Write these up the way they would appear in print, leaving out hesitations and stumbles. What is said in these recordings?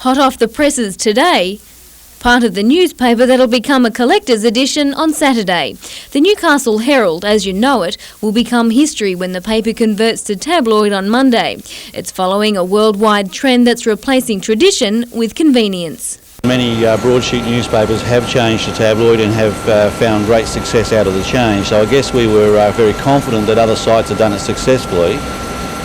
Hot off the presses today, part of the newspaper that'll become a collector's edition on Saturday. The Newcastle Herald, as you know it, will become history when the paper converts to tabloid on Monday. It's following a worldwide trend that's replacing tradition with convenience. Many broadsheet newspapers have changed to tabloid and have found great success out of the change. So I guess we were very confident that other sites have done it successfully.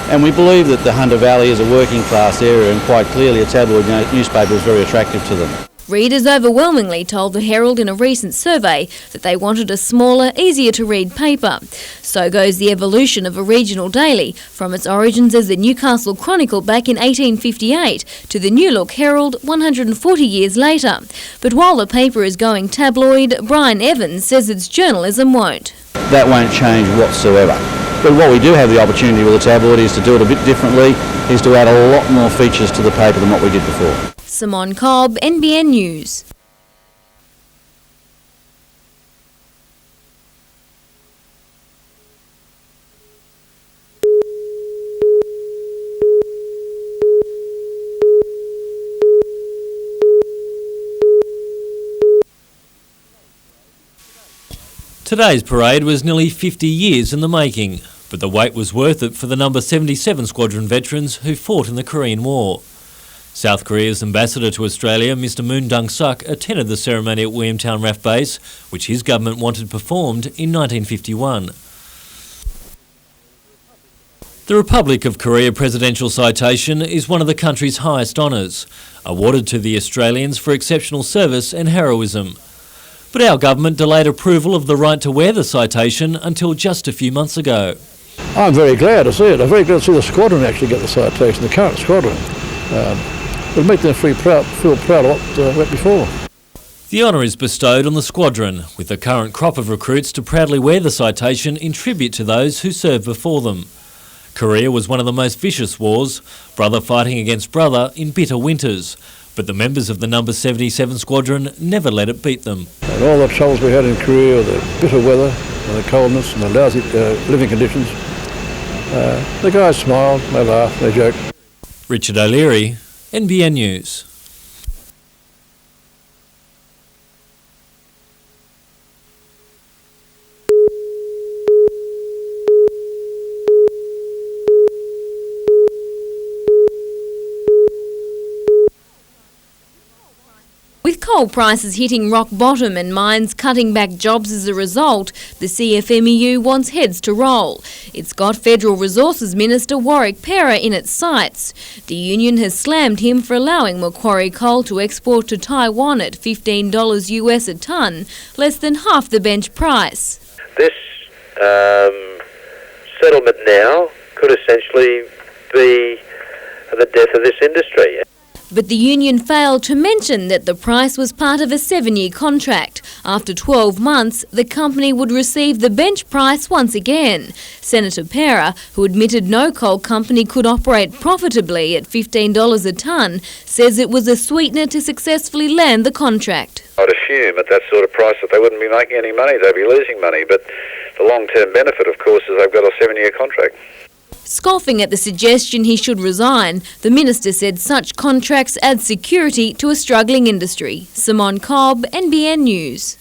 And we believe that the Hunter Valley is a working class area, and quite clearly a tabloid newspaper is very attractive to them. Readers overwhelmingly told the Herald in a recent survey that they wanted a smaller, easier to read paper. So goes the evolution of a regional daily, from its origins as the Newcastle Chronicle back in 1858 to the New Look Herald 140 years later. But while the paper is going tabloid, Brian Evans says its journalism won't. That won't change whatsoever. But what we do have the opportunity with the tabloid is to do it a bit differently, is to add a lot more features to the paper than what we did before. Simone Cobb, NBN News. Today's parade was nearly 50 years in the making, but the wait was worth it for the number 77 Squadron veterans who fought in the Korean War. South Korea's ambassador to Australia, Mr Moon Dong-suk, attended the ceremony at Williamtown RAF Base, which his government wanted performed in 1951. The Republic of Korea Presidential Citation is one of the country's highest honours, awarded to the Australians for exceptional service and heroism. But our government delayed approval of the right to wear the citation until just a few months ago. I'm very glad to see it. I'm very glad to see the squadron actually get the citation, the current squadron. It'll make them feel proud of what went before. The honour is bestowed on the squadron, with the current crop of recruits to proudly wear the citation in tribute to those who served before them. Korea was one of the most vicious wars, brother fighting against brother in bitter winters, but the members of the number 77 Squadron never let it beat them. And all the troubles we had in Korea, the bitter weather, and the coldness and the lousy living conditions, the guys smiled, they laughed, they joked. Richard O'Leary, NBN News. With coal prices hitting rock bottom and mines cutting back jobs as a result, the CFMEU wants heads to roll. It's got Federal Resources Minister Warwick Pera in its sights. The union has slammed him for allowing Macquarie Coal to export to Taiwan at $15 US a tonne, less than half the bench price. This settlement now could essentially be the death of this industry. But the union failed to mention that the price was part of a 7-year contract. After 12 months, the company would receive the bench price once again. Senator Pera, who admitted no coal company could operate profitably at $15 a tonne, says it was a sweetener to successfully land the contract. I'd assume at that sort of price that they wouldn't be making any money, they'd be losing money, but the long-term benefit, of course, is they've got a 7-year contract. Scoffing at the suggestion he should resign, the minister said such contracts add security to a struggling industry. Simone Cobb, NBN News.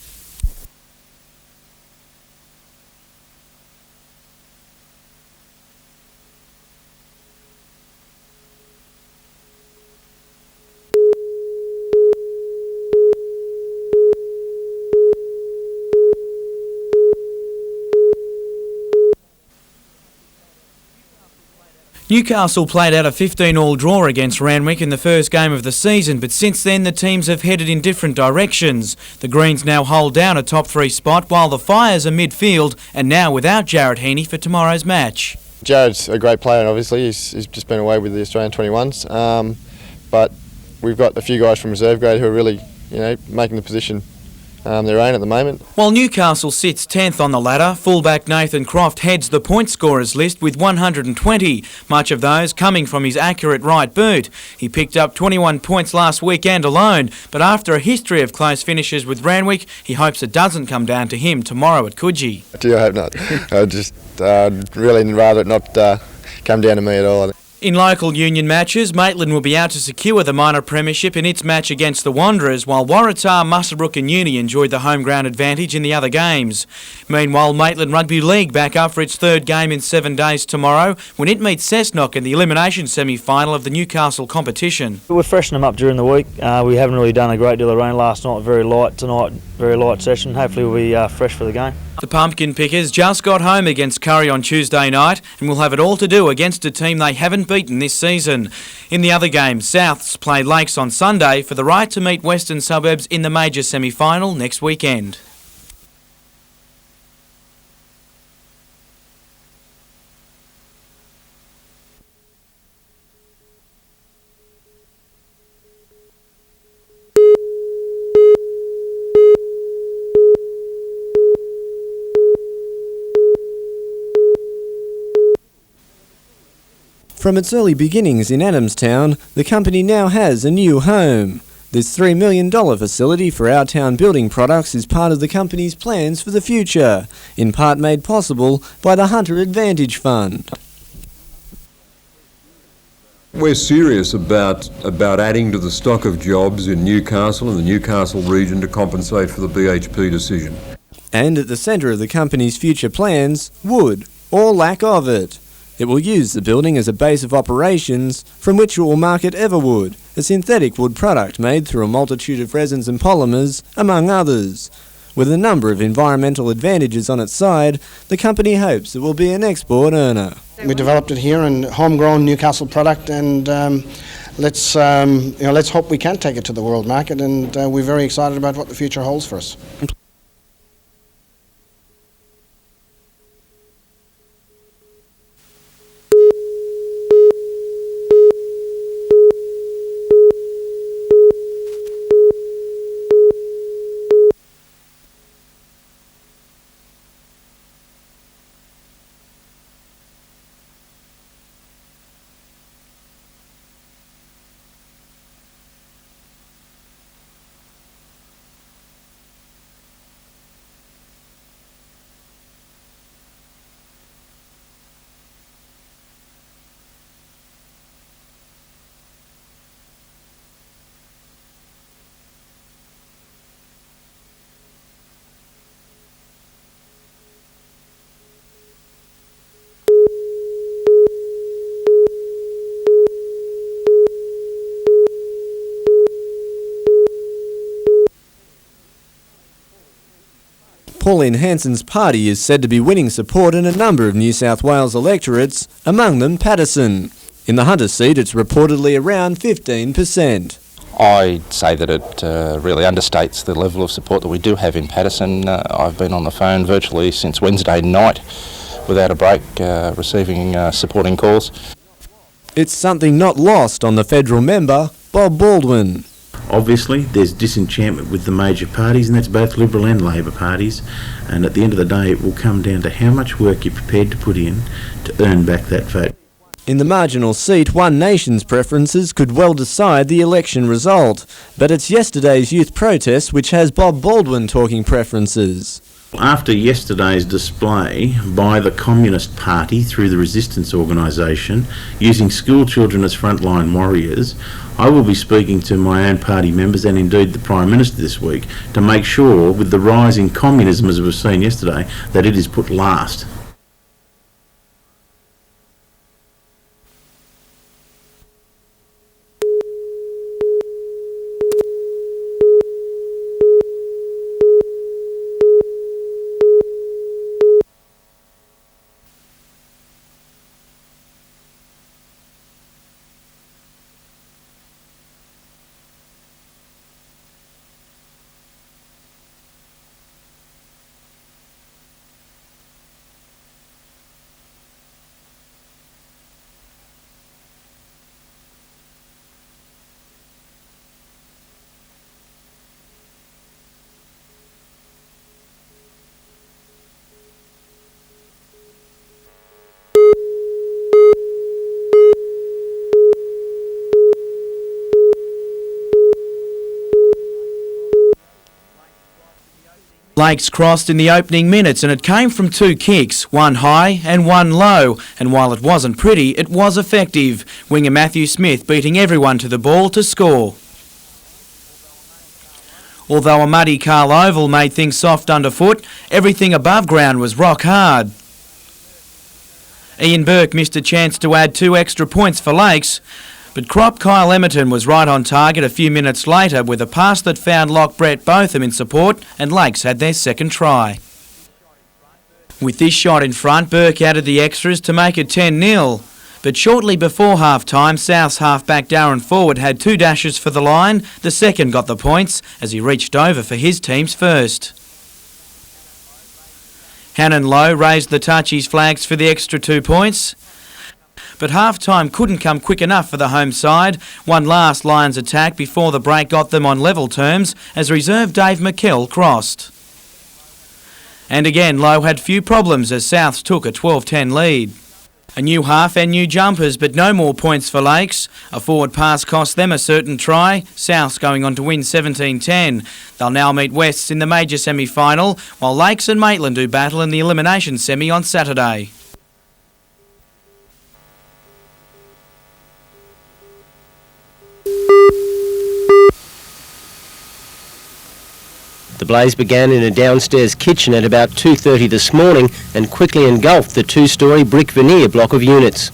Newcastle played out a 15-all draw against Randwick in the first game of the season, but since then the teams have headed in different directions. The Greens now hold down a top 3 spot, while the Fires are midfield and now without Jared Heaney for tomorrow's match. Jared's a great player, obviously. He's just been away with the Australian 21s, but we've got a few guys from reserve grade who are really, making the position their own at the moment. While Newcastle sits 10th on the ladder, fullback Nathan Croft heads the point scorers list with 120, much of those coming from his accurate right boot. He picked up 21 points last weekend alone, but after a history of close finishes with Randwick, he hopes it doesn't come down to him tomorrow at Coogee. I hope not. I'd really rather it not come down to me at all. In local union matches, Maitland will be out to secure the minor premiership in its match against the Wanderers, while Waratah, Muswellbrook and Uni enjoyed the home ground advantage in the other games. Meanwhile, Maitland Rugby League back up for its third game in 7 days tomorrow when it meets Cessnock in the elimination semi-final of the Newcastle competition. We're freshening them up during the week. We haven't really done a great deal of rain last night, very light tonight, very light session. Hopefully we'll be fresh for the game. The Pumpkin Pickers just got home against Curry on Tuesday night and will have it all to do against a team they haven't beaten this season. In the other game, Souths play Lakes on Sunday for the right to meet Western Suburbs in the major semi-final next weekend. From its early beginnings in Adamstown, the company now has a new home. This $3 million facility for Our Town building products is part of the company's plans for the future, in part made possible by the Hunter Advantage Fund. We're serious about adding to the stock of jobs in Newcastle and the Newcastle region to compensate for the BHP decision. And at the centre of the company's future plans, wood, or lack of it. It will use the building as a base of operations from which it will market Everwood, a synthetic wood product made through a multitude of resins and polymers, among others. With a number of environmental advantages on its side, the company hopes it will be an export earner. We developed it here in homegrown Newcastle product, and let's hope we can take it to the world market, and we're very excited about what the future holds for us. Pauline Hanson's party is said to be winning support in a number of New South Wales electorates, among them Patterson. In the Hunter seat, it's reportedly around 15%. I'd say that it really understates the level of support that we do have in Patterson. I've been on the phone virtually since Wednesday night without a break, receiving supporting calls. It's something not lost on the federal member, Bob Baldwin. Obviously, there's disenchantment with the major parties, and that's both Liberal and Labor parties, and at the end of the day it will come down to how much work you're prepared to put in to earn back that vote. In the marginal seat, One Nation's preferences could well decide the election result, but it's yesterday's youth protest which has Bob Baldwin talking preferences. After yesterday's display by the Communist Party through the resistance organisation, using school children as frontline warriors, I will be speaking to my own party members and indeed the Prime Minister this week to make sure, with the rise in communism as we've seen yesterday, that it is put last. Lakes crossed in the opening minutes and it came from 2 kicks, one high and one low, and while it wasn't pretty, it was effective. Winger Matthew Smith beating everyone to the ball to score. Although a muddy Carl Oval made things soft underfoot, everything above ground was rock hard. Ian Burke missed a chance to add 2 extra points for Lakes, but Crop Kyle Emerton was right on target a few minutes later with a pass that found lock Brett Botham in support, and Lakes had their second try. With this shot in front, Burke added the extras to make it 10-0. But shortly before half-time, South's half-back Darren Forward had 2 dashes for the line. The second got the points as he reached over for his team's first. Hannon Lowe raised the touchies flags for the extra 2 points. But half-time couldn't come quick enough for the home side. One last Lions attack before the break got them on level terms as reserve Dave McKell crossed. And again, Lowe had few problems as Souths took a 12-10 lead. A new half and new jumpers, but no more points for Lakes. A forward pass cost them a certain try. Souths going on to win 17-10. They'll now meet Wests in the major semi-final, while Lakes and Maitland do battle in the elimination semi on Saturday. The blaze began in a downstairs kitchen at about 2:30 this morning and quickly engulfed the 2-storey brick veneer block of units.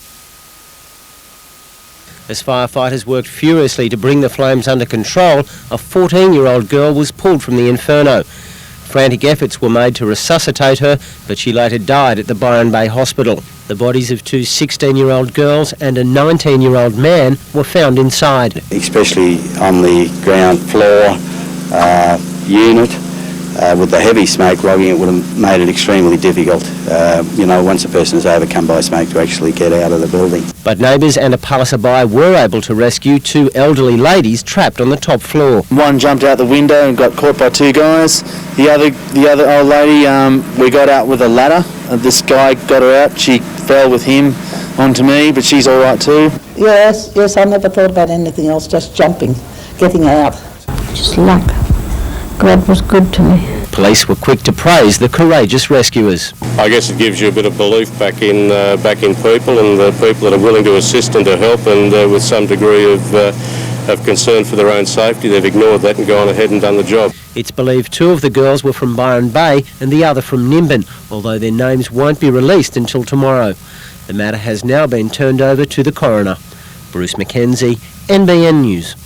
As firefighters worked furiously to bring the flames under control, a 14-year-old girl was pulled from the inferno. Frantic efforts were made to resuscitate her, but she later died at the Byron Bay Hospital. The bodies of 2 16-year-old girls and a 19-year-old man were found inside. Especially on the ground floor unit, with the heavy smoke logging, it would have made it extremely difficult, once a person is overcome by smoke, to actually get out of the building. But neighbours and a passerby were able to rescue 2 elderly ladies trapped on the top floor. One jumped out the window and got caught by 2 guys. The other old lady, we got out with a ladder. This guy got her out. She fell with him onto me, but she's all right too. Yes, I never thought about anything else, just jumping, getting out. Just luck. God was good to me. Police were quick to praise the courageous rescuers. I guess it gives you a bit of belief back in people and the people that are willing to assist and to help, and with some degree of concern for their own safety, they've ignored that and gone ahead and done the job. It's believed 2 of the girls were from Byron Bay and the other from Nimbin, although their names won't be released until tomorrow. The matter has now been turned over to the coroner. Bruce Mackenzie, NBN News.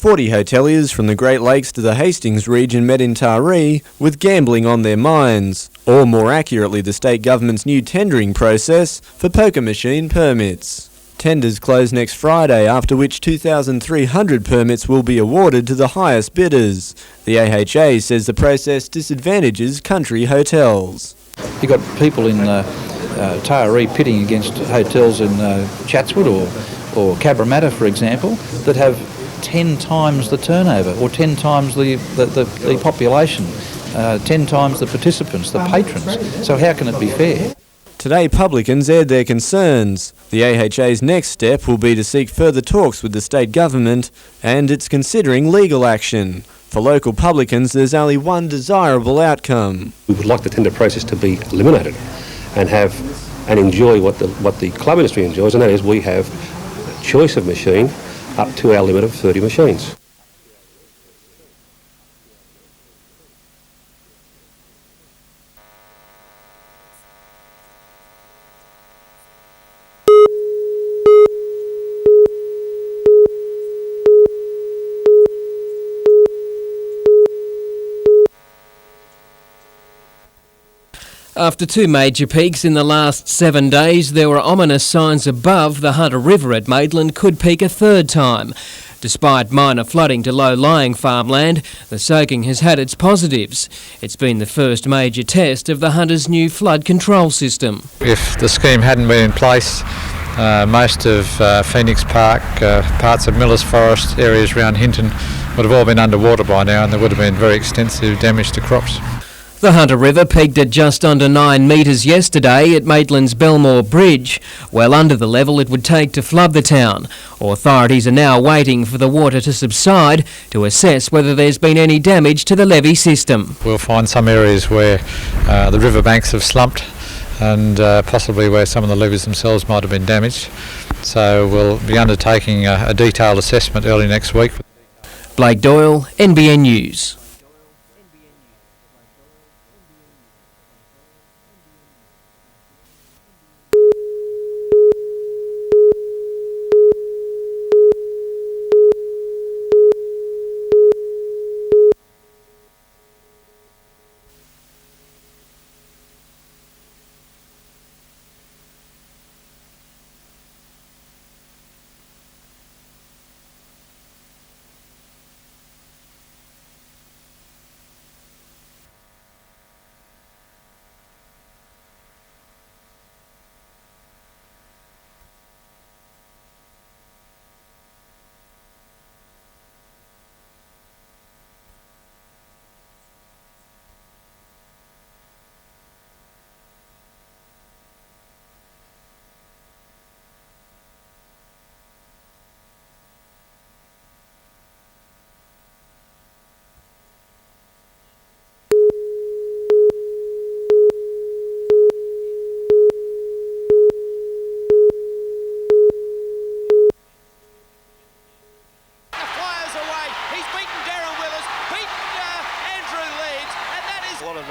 "40 hoteliers from the Great Lakes to the Hastings region met in Taree with gambling on their minds, or more accurately the state government's new tendering process for poker machine permits. Tenders close next Friday, after which 2,300 permits will be awarded to the highest bidders. The AHA says the process disadvantages country hotels. You've got people in Taree pitting against hotels in Chatswood or Cabramatta, for example, that have 10 times the turnover, or 10 times the population, 10 times the participants, the patrons. So how can it be fair? Today, publicans aired their concerns. The AHA's next step will be to seek further talks with the state government, and it's considering legal action. For local publicans, there's only one desirable outcome. We would like the tender process to be eliminated and have and enjoy what the club industry enjoys, and that is we have a choice of machine up to our limit of 30 machines. After two major peaks in the last 7 days, there were ominous signs above the Hunter River at Maitland could peak a third time. Despite minor flooding to low-lying farmland, the soaking has had its positives. It's been the first major test of the Hunter's new flood control system. If the scheme hadn't been in place, most of Phoenix Park, parts of Millers Forest, areas around Hinton would have all been underwater by now, and there would have been very extensive damage to crops. The Hunter River peaked at just under 9 metres yesterday at Maitland's Belmore Bridge, well under the level it would take to flood the town. Authorities are now waiting for the water to subside to assess whether there's been any damage to the levee system. We'll find some areas where the river banks have slumped and possibly where some of the levees themselves might have been damaged. So we'll be undertaking a detailed assessment early next week. Blake Doyle, NBN News.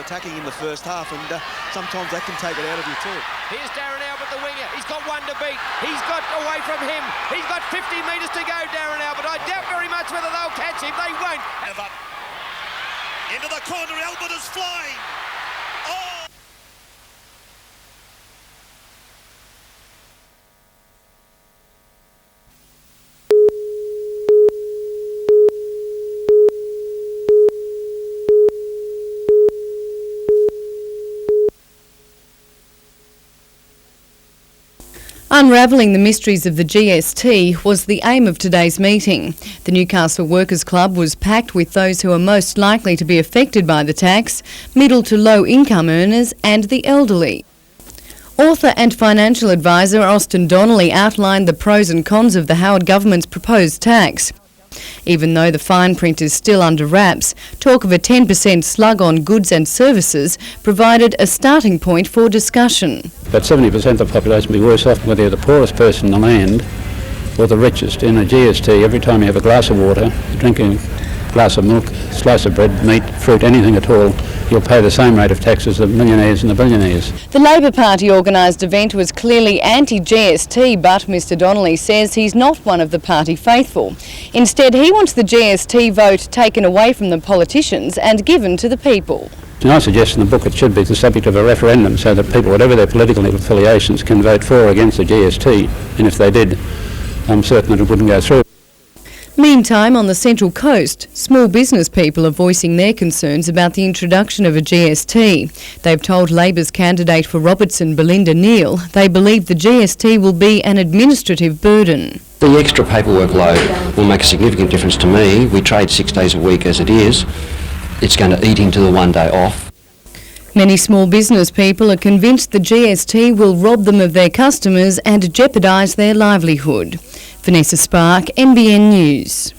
Attacking in the first half, and sometimes that can take it out of you too. Here's Darren Albert, the winger. He's got one to beat. He's got away from him. He's got 50 metres to go, Darren Albert. I doubt very much whether they'll catch him. They won't. Into the corner, Albert is flying. Oh! Unravelling the mysteries of the GST was the aim of today's meeting. The Newcastle Workers' Club was packed with those who are most likely to be affected by the tax, middle to low income earners and the elderly. Author and financial advisor Austin Donnelly outlined the pros and cons of the Howard government's proposed tax. Even though the fine print is still under wraps, talk of a 10% slug on goods and services provided a starting point for discussion. But 70% of the population will be worse off whether you're the poorest person in the land or the richest. In a GST, every time you have a glass of water, drinking a glass of milk, slice of bread, meat, fruit, anything at all, you'll pay the same rate of tax as the millionaires and the billionaires. The Labor Party organised event was clearly anti-GST, but Mr Donnelly says he's not one of the party faithful. Instead, he wants the GST vote taken away from the politicians and given to the people. And I suggest in the book it should be the subject of a referendum so that people, whatever their political affiliations, can vote for or against the GST, and if they did, I'm certain that it wouldn't go through. Meantime, on the Central Coast, small business people are voicing their concerns about the introduction of a GST. They've told Labor's candidate for Robertson, Belinda Neal, they believe the GST will be an administrative burden. The extra paperwork load will make a significant difference to me. We trade 6 days a week as it is. It's going to eat into the 1 day off. Many small business people are convinced the GST will rob them of their customers and jeopardise their livelihood. Vanessa Spark, NBN News.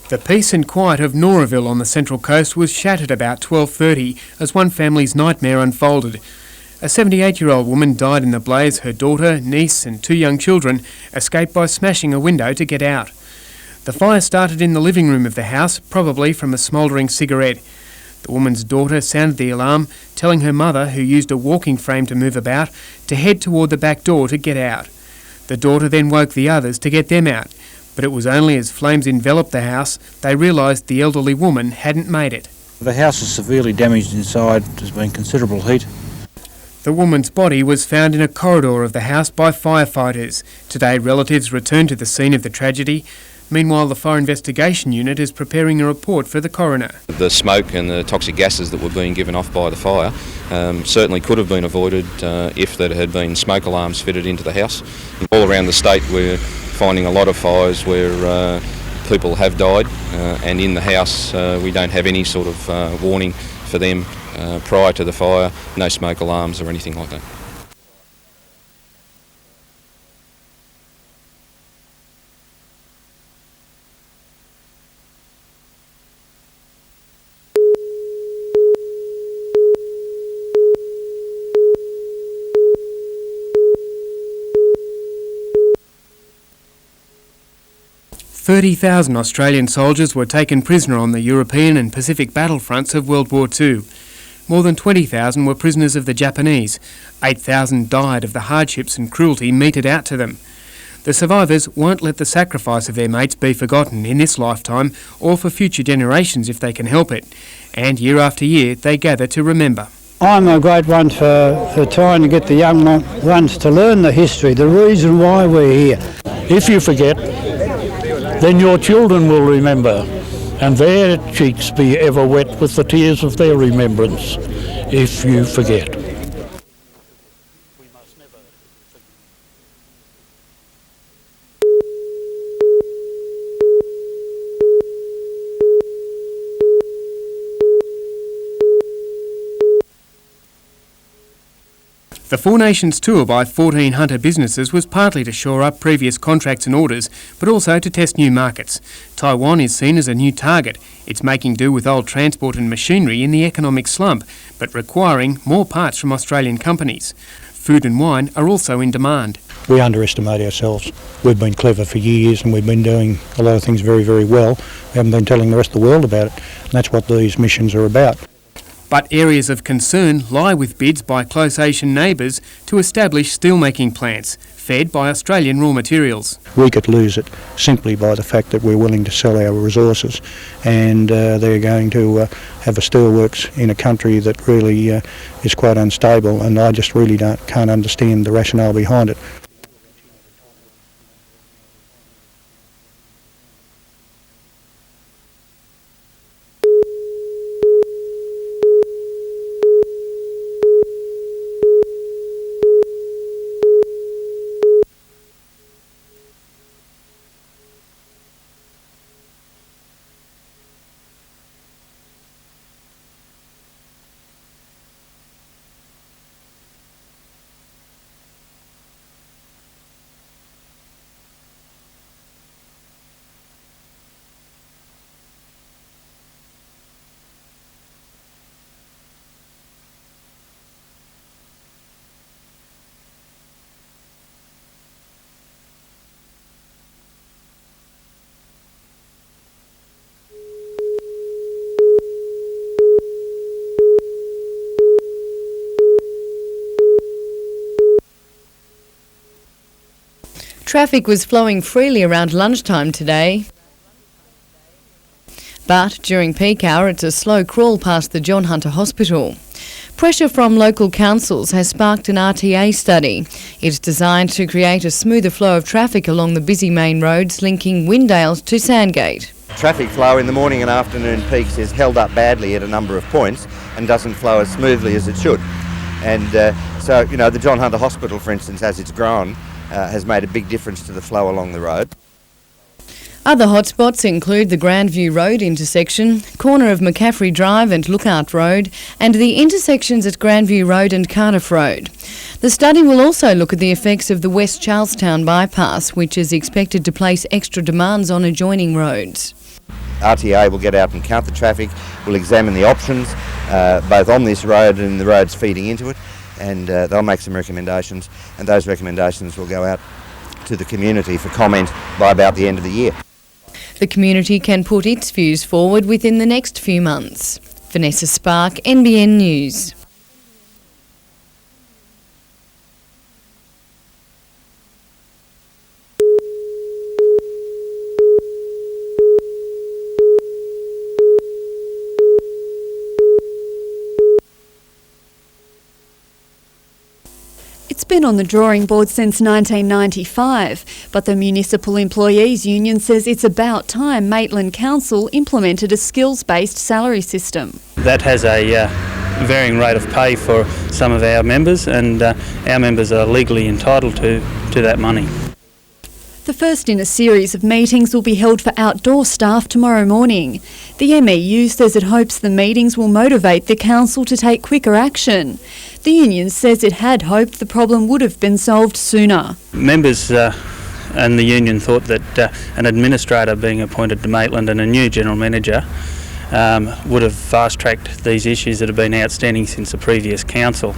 The peace and quiet of Noraville on the Central Coast was shattered about 12:30 as one family's nightmare unfolded. A 78-year-old woman died in the blaze. Her daughter, niece and 2 young children escaped by smashing a window to get out. The fire started in the living room of the house, probably from a smouldering cigarette. The woman's daughter sounded the alarm, telling her mother, who used a walking frame to move about, to head toward the back door to get out. The daughter then woke the others to get them out, but it was only as flames enveloped the house they realised the elderly woman hadn't made it. The house is severely damaged inside. There's been considerable heat. The woman's body was found in a corridor of the house by firefighters. Today, relatives returned to the scene of the tragedy. Meanwhile, the Fire Investigation Unit is preparing a report for the coroner. The smoke and the toxic gases that were being given off by the fire certainly could have been avoided if there had been smoke alarms fitted into the house. All around the state we're finding a lot of fires where people have died and in the house we don't have any sort of warning for them prior to the fire, no smoke alarms or anything like that. "30,000 Australian soldiers were taken prisoner on the European and Pacific battlefronts of World War II. More than 20,000 were prisoners of the Japanese. 8,000 died of the hardships and cruelty meted out to them. The survivors won't let the sacrifice of their mates be forgotten in this lifetime or for future generations if they can help it. And year after year they gather to remember. I'm a great one for trying to get the young ones to learn the history, the reason why we're here. If you forget, then your children will remember, and their cheeks be ever wet with the tears of their remembrance, if you forget. The Four Nations tour by 14 Hunter businesses was partly to shore up previous contracts and orders, but also to test new markets. Taiwan is seen as a new target. It's making do with old transport and machinery in the economic slump, but requiring more parts from Australian companies. Food and wine are also in demand. We underestimate ourselves. We've been clever for years and we've been doing a lot of things very, very well. We haven't been telling the rest of the world about it, and that's what these missions are about. But areas of concern lie with bids by close Asian neighbours to establish steelmaking plants, fed by Australian raw materials. We could lose it simply by the fact that we're willing to sell our resources, and they're going to have a steelworks in a country that really is quite unstable, and I just really can't understand the rationale behind it. Traffic was flowing freely around lunchtime today. But during peak hour, it's a slow crawl past the John Hunter Hospital. Pressure from local councils has sparked an RTA study. It's designed to create a smoother flow of traffic along the busy main roads linking Windale to Sandgate. Traffic flow in the morning and afternoon peaks is held up badly at a number of points and doesn't flow as smoothly as it should. And so, you know, the John Hunter Hospital, for instance, as it's grown, has made a big difference to the flow along the road. Other hotspots include the Grandview Road intersection, corner of McCaffrey Drive and Lookout Road, and the intersections at Grandview Road and Cardiff Road. The study will also look at the effects of the West Charlestown bypass, which is expected to place extra demands on adjoining roads. RTA will get out and count the traffic, will examine the options, both on this road and the roads feeding into it, and they'll make some recommendations, and those recommendations will go out to the community for comment by about the end of the year. The community can put its views forward within the next few months. Vanessa Spark, NBN News. It's been on the drawing board since 1995, but the Municipal Employees Union says it's about time Maitland Council implemented a skills-based salary system. That has a varying rate of pay for some of our members, and our members are legally entitled to that money. The first in a series of meetings will be held for outdoor staff tomorrow morning. The MEU says it hopes the meetings will motivate the council to take quicker action. The union says it had hoped the problem would have been solved sooner. Members and the union thought that an administrator being appointed to Maitland and a new general manager would have fast-tracked these issues that have been outstanding since the previous council.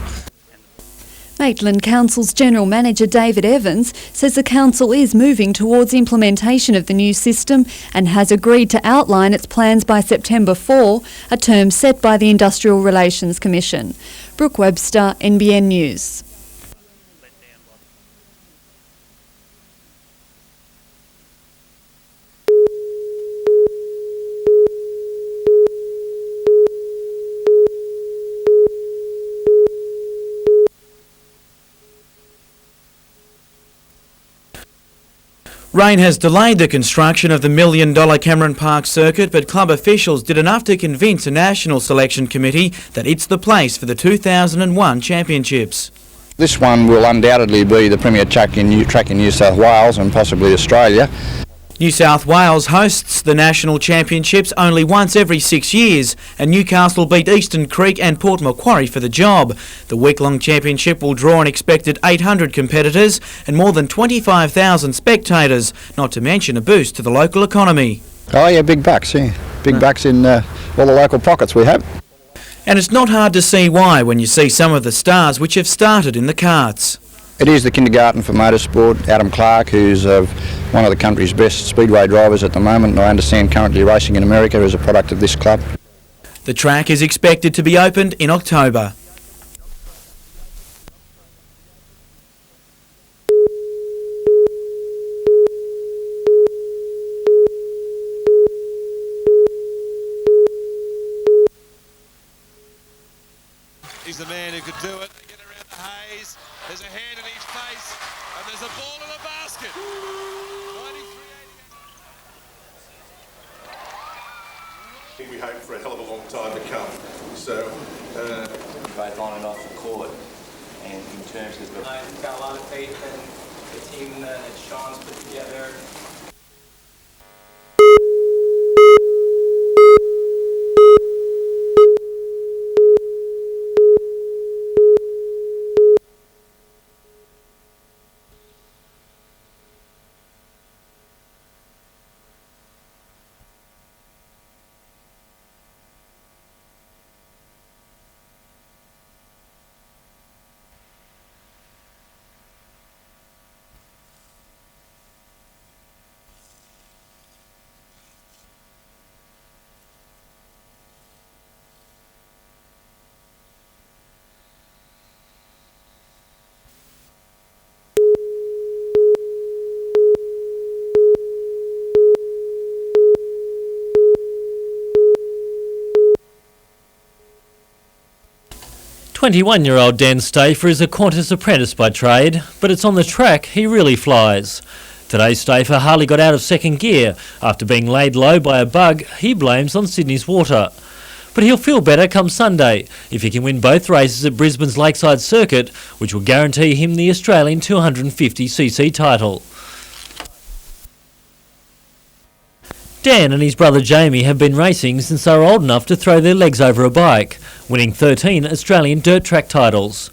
Maitland Council's General Manager David Evans says the council is moving towards implementation of the new system and has agreed to outline its plans by September 4, a term set by the Industrial Relations Commission. Brooke Webster, NBN News. Rain has delayed the construction of the $1 million Cameron Park circuit, but club officials did enough to convince a national selection committee that it's the place for the 2001 championships. This one will undoubtedly be the premier track in New South Wales and possibly Australia. New South Wales hosts the national championships only once every 6 years, and Newcastle beat Eastern Creek and Port Macquarie for the job. The week-long championship will draw an expected 800 competitors and more than 25,000 spectators, not to mention a boost to the local economy. Oh yeah, big bucks, yeah. Big bucks in all the local pockets we have. And it's not hard to see why when you see some of the stars which have started in the karts. It is the kindergarten for motorsport. Adam Clark, who's one of the country's best speedway drivers at the moment, and I understand currently racing in America as a product of this club. The track is expected to be opened in October. He's the man who could do it. They get around the haze. There's a hand in his face, and there's a ball in the basket. 93-80. We hope for a hell of a long time to come. So, both on and off the court, and in terms of the... I've got a lot of faith in the team that Sean's put together. "21-year-old Dan Stafer is a Qantas apprentice by trade, but it's on the track he really flies. Today Stafer hardly got out of second gear after being laid low by a bug he blames on Sydney's water. But he'll feel better come Sunday if he can win both races at Brisbane's Lakeside Circuit, which will guarantee him the Australian 250cc title. Dan and his brother Jamie have been racing since they were old enough to throw their legs over a bike, winning 13 Australian dirt track titles.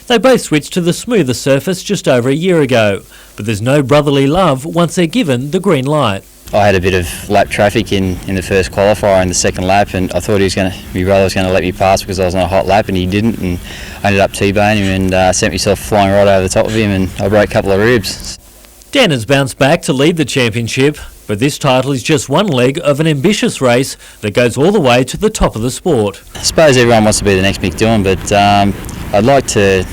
They both switched to the smoother surface just over a year ago, but there's no brotherly love once they're given the green light. I had a bit of lap traffic in the first qualifier in the second lap, and I thought my brother was going to let me pass because I was on a hot lap, and he didn't, and I ended up T-boning him and sent myself flying right over the top of him, and I broke a couple of ribs. Dan has bounced back to lead the championship, but this title is just one leg of an ambitious race that goes all the way to the top of the sport. I suppose everyone wants to be the next Mick Doohan, but I'd like to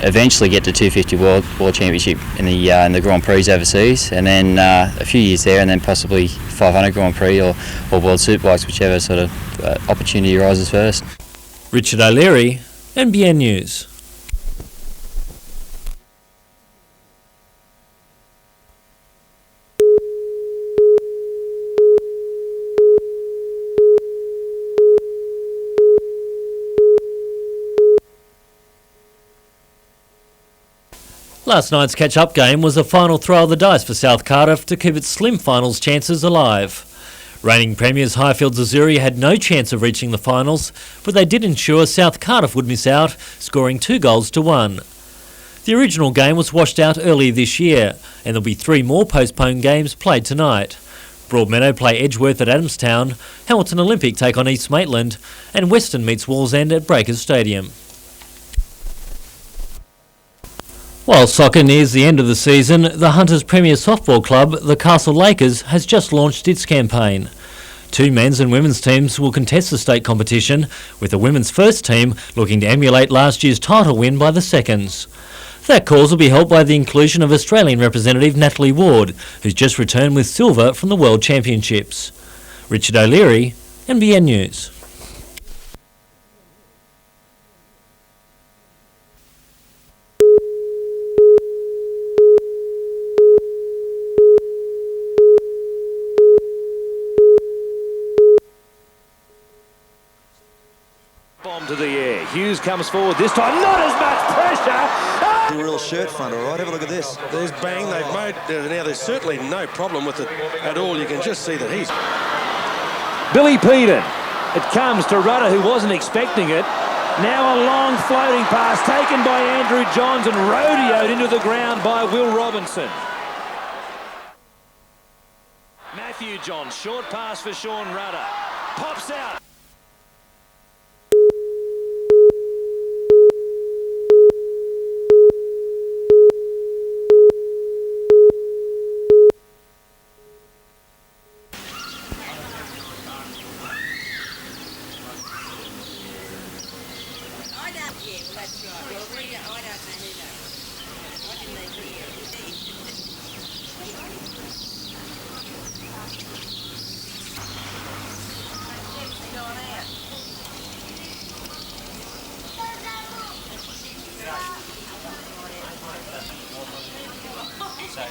eventually get to 250 World Championship in the Grand Prix overseas, and then a few years there, and then possibly 500 Grand Prix or World Superbikes, whichever sort of opportunity arises first. Richard O'Leary, NBN News. Last night's catch-up game was the final throw of the dice for South Cardiff to keep its slim finals chances alive. Reigning premiers Highfields Azzurri had no chance of reaching the finals, but they did ensure South Cardiff would miss out, scoring 2-1. The original game was washed out earlier this year, and there'll be 3 more postponed games played tonight. Broadmeadow play Edgeworth at Adamstown, Hamilton Olympic take on East Maitland, and Western meets Wallsend at Breakers Stadium. While soccer nears the end of the season, the Hunters Premier Softball Club, the Castle Lakers, has just launched its campaign. 2 men's and women's teams will contest the state competition, with the women's first team looking to emulate last year's title win by the seconds. That cause will be helped by the inclusion of Australian representative Natalie Ward, who's just returned with silver from the World Championships. Richard O'Leary, NBN News. Bomb to the air. Hughes comes forward this time. Not as much pressure. A real shirt front, all right. Have a look at this. There's bang. They've made now. There's certainly no problem with it at all. You can just see that he's. Billy Peden. It comes to Rudder, who wasn't expecting it. Now a long floating pass taken by Andrew Johns and rodeoed into the ground by Will Robinson. Matthew Johns, short pass for Sean Rudder. Pops out. So